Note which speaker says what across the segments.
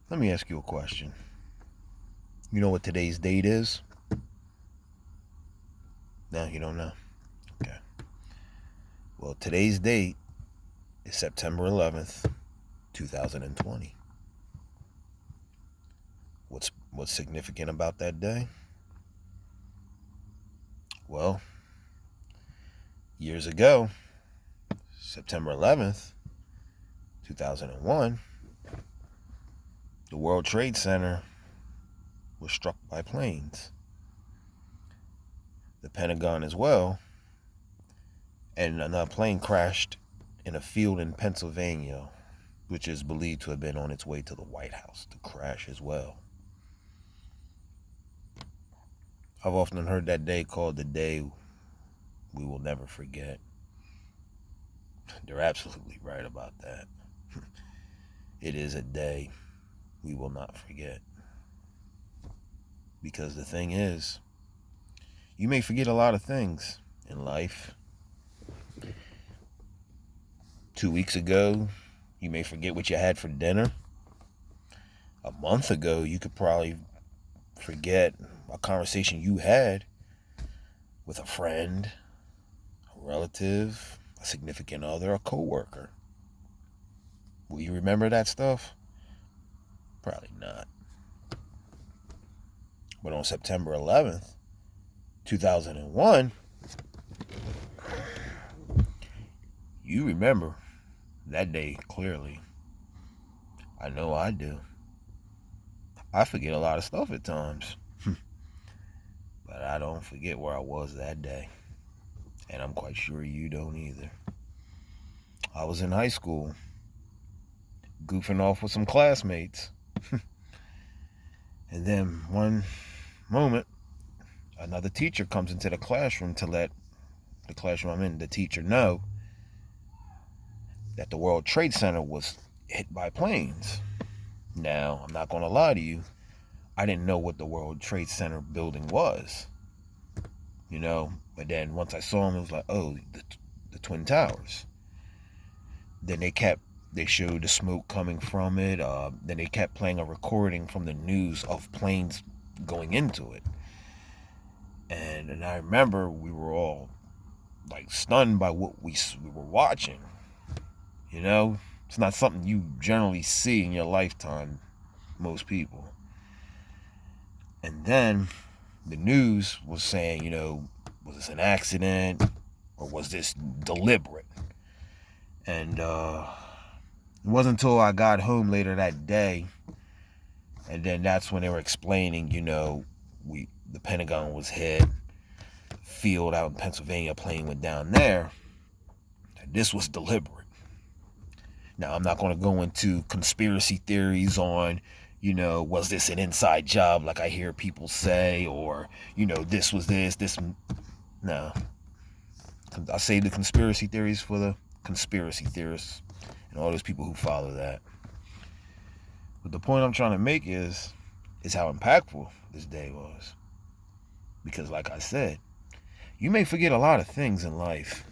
Speaker 1: Let me ask you a question. You know what today's date is? No, you don't know? Okay. Well, today's date is September 11th, 2020. What's significant about that day? Well, years ago, September 11th, 2001, the World Trade Center was struck by planes. The Pentagon as well, and another plane crashed in a field in Pennsylvania, which is believed to have been on its way to the White House to crash as well. I've often heard that day called the day we will never forget. They're absolutely right about that. It is a day we will not forget. Because the thing is, you may forget a lot of things in life. 2 weeks ago, you may forget what you had for dinner. A month ago, you could probably forget a conversation you had with a friend, a relative, a significant other, a coworker. Will you remember that stuff? Probably not. But on September 11th, 2001, you remember that day clearly. I know I do. I forget a lot of stuff at times. But I don't forget where I was that day. And I'm quite sure you don't either. I was in high school, goofing off with some classmates. And then one moment, another teacher comes into the classroom to let the classroom I'm in, the teacher, know that the World Trade Center was hit by planes. Now, I'm not going to lie to you. I didn't know what the World Trade Center building was. But then once I saw them, it was like, oh, the Twin Towers. Then they showed the smoke coming from it. Then they kept playing a recording from the news of planes going into it. And I remember we were all like stunned by what we were watching. It's not something you generally see in your lifetime, most people. And then the news was saying, was this an accident or was this deliberate? And it wasn't until I got home later that day, and then that's when they were explaining, the Pentagon was hit, field out in Pennsylvania, plane went down there. This was deliberate. Now, I'm not going to go into conspiracy theories on, was this an inside job like I hear people say, or, this was this. No. I say the conspiracy theories for the conspiracy theorists and all those people who follow that. But the point I'm trying to make is how impactful this day was. Because like I said, you may forget a lot of things in life.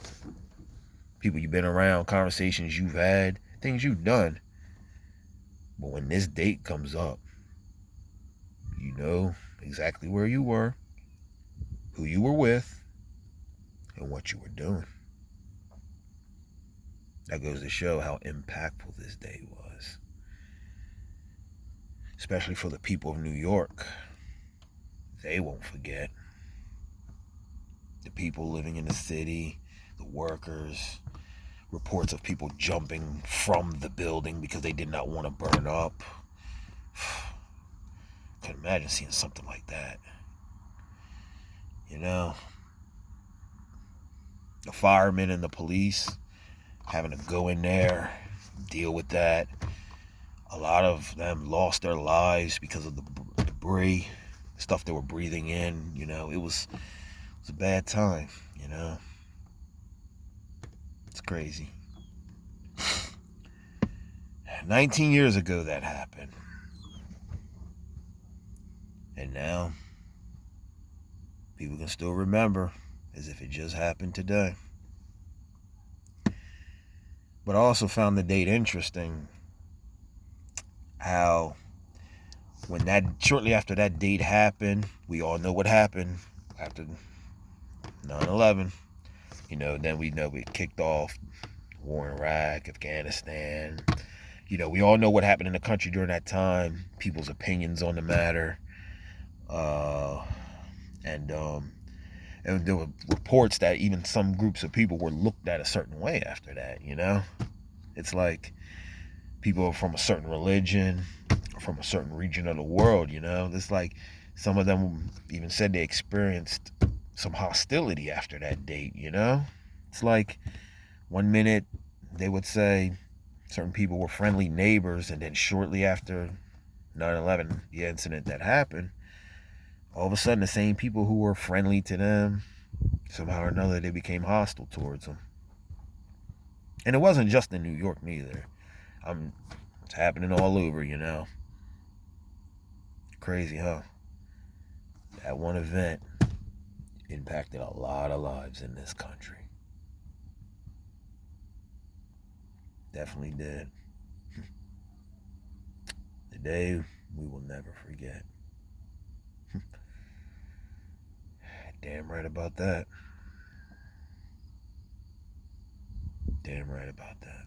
Speaker 1: People you've been around, conversations you've had, things you've done. But when this date comes up, you know exactly where you were, who you were with, and what you were doing. That goes to show how impactful this day was. Especially for the people of New York. They won't forget. The people living in the city, the workers, reports of people jumping from the building because they did not want to burn up. Couldn't imagine seeing something like that. The firemen and the police having to go in there, deal with that. A lot of them lost their lives because of the debris, stuff they were breathing in. It was a bad time. It's crazy. 19 years ago that happened. And now, people can still remember as if it just happened today. But I also found the date interesting, how when that shortly after that date happened, we all know what happened after 9/11. You know, then we know it kicked off war in Iraq, Afghanistan. You know, we all know what happened in the country during that time, people's opinions on the matter. Uh, and there were reports that even some groups of people were looked at a certain way after that, you know? It's like people from a certain religion, or from a certain region of the world, you know? It's like some of them even said they experienced some hostility after that date, you know? It's like one minute they would say certain people were friendly neighbors, and then shortly after 9/11, the incident that happened, all of a sudden the same people who were friendly to them, somehow or another, they became hostile towards them. And it wasn't just in New York neither. It's happening all over, you know. Crazy, huh? That one event impacted a lot of lives in this country. Definitely did. The day we will never forget. Damn right about that. Damn right about that.